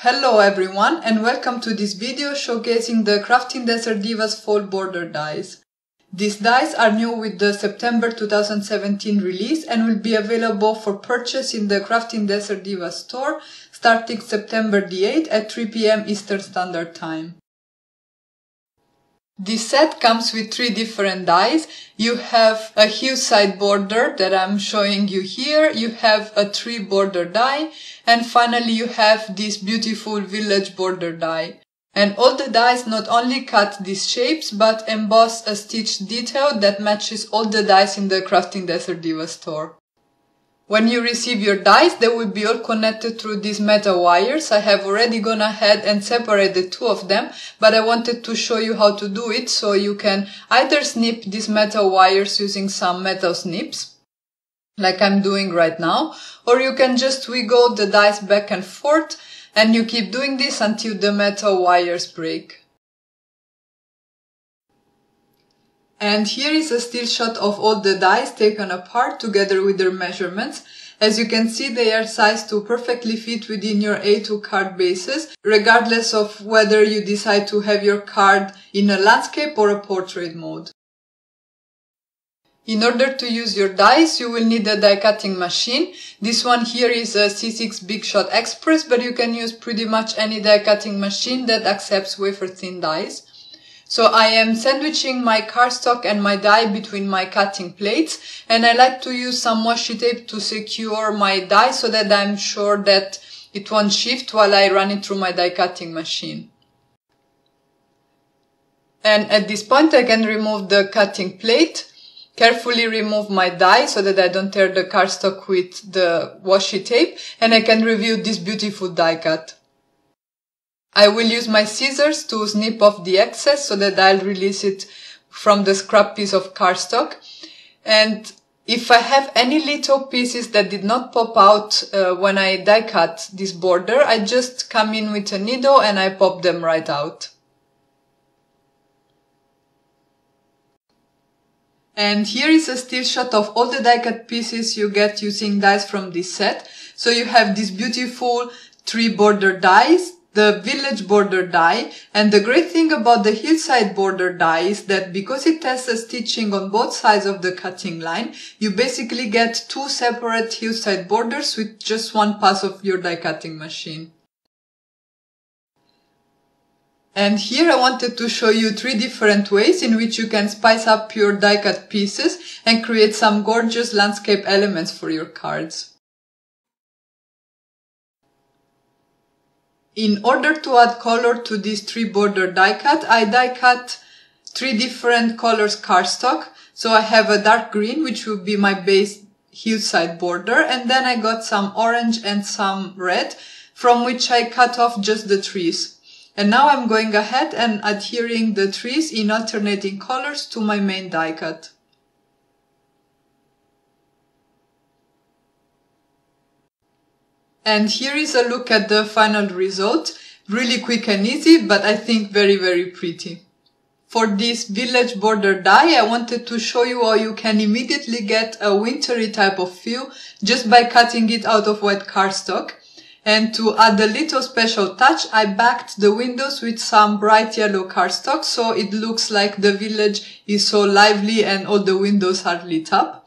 Hello everyone and welcome to this video showcasing the Craftin Desert Divas Fall Border dies. These dies are new with the September 2017 release and will be available for purchase in the Craftin Desert Divas store starting September the 8th at 3 PM Eastern Standard Time. This set comes with 3 different dies. You have a hillside border that I'm showing you here, you have a tree border die, and finally you have this beautiful village border die. And all the dies not only cut these shapes, but emboss a stitched detail that matches all the dies in the Craftin Desert Divas store. When you receive your dies, they will be all connected through these metal wires. I have already gone ahead and separated 2 of them, but I wanted to show you how to do it, so you can either snip these metal wires using some metal snips, like I'm doing right now, or you can just wiggle the dies back and forth, and you keep doing this until the metal wires break. And here is a still shot of all the dies taken apart together with their measurements. As you can see, they are sized to perfectly fit within your A2 card bases, regardless of whether you decide to have your card in a landscape or a portrait mode. In order to use your dies, you will need a die cutting machine. This one here is a C6 Big Shot Express, but you can use pretty much any die cutting machine that accepts wafer thin dies. So I am sandwiching my cardstock and my die between my cutting plates, and I like to use some washi tape to secure my die so that I'm sure that it won't shift while I run it through my die cutting machine. And at this point I can remove the cutting plate, carefully remove my die so that I don't tear the cardstock with the washi tape, and I can review this beautiful die cut. I will use my scissors to snip off the excess so that I'll release it from the scrap piece of cardstock. And if I have any little pieces that did not pop out when I die cut this border, I just come in with a needle and I pop them right out. And here is a still shot of all the die cut pieces you get using dies from this set. So you have these beautiful tree border dies, the village border die, and the great thing about the hillside border die is that because it has a stitching on both sides of the cutting line, you basically get 2 separate hillside borders with just 1 pass of your die cutting machine. And here I wanted to show you 3 different ways in which you can spice up your die cut pieces and create some gorgeous landscape elements for your cards. In order to add color to this tree border die cut, I die cut 3 different colors cardstock. So I have a dark green, which will be my base hillside border, and then I got some orange and some red, from which I cut off just the trees. And now I'm going ahead and adhering the trees in alternating colors to my main die cut. And here is a look at the final result. Really quick and easy, but I think very, very pretty. For this village border die, I wanted to show you how you can immediately get a wintry type of feel just by cutting it out of white cardstock. And to add a little special touch, I backed the windows with some bright yellow cardstock, so it looks like the village is so lively and all the windows are lit up.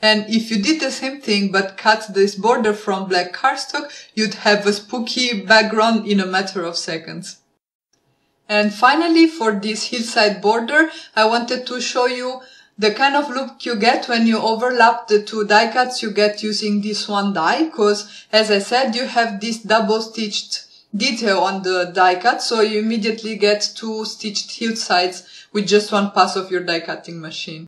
And if you did the same thing but cut this border from black cardstock, you'd have a spooky background in a matter of seconds. And finally, for this hillside border, I wanted to show you the kind of look you get when you overlap the 2 die cuts you get using this one die, because as I said, you have this double stitched detail on the die cut, so you immediately get 2 stitched hillsides with just 1 pass of your die cutting machine.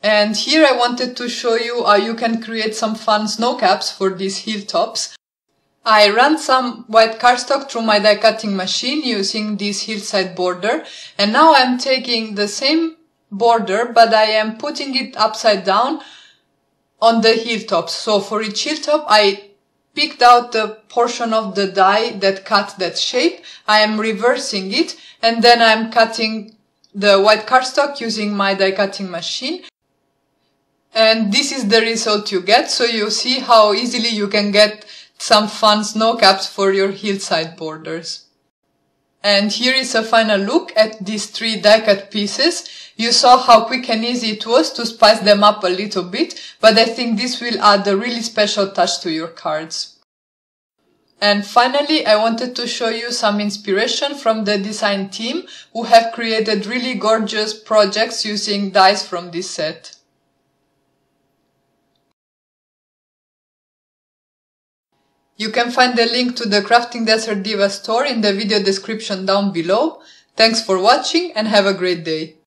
And here I wanted to show you how you can create some fun snow caps for these hilltops. I ran some white cardstock through my die cutting machine using this hillside border, and now I'm taking the same border but I am putting it upside down on the hilltops. So for each hilltop I picked out the portion of the die that cut that shape, I am reversing it, and then I'm cutting the white cardstock using my die cutting machine. And this is the result you get, so you see how easily you can get some fun snow caps for your hillside borders. And here is a final look at these 3 die-cut pieces. You saw how quick and easy it was to spice them up a little bit, but I think this will add a really special touch to your cards. And finally, I wanted to show you some inspiration from the design team who have created really gorgeous projects using dies from this set. You can find the link to the Crafting Desert Divas store in the video description down below. Thanks for watching and have a great day!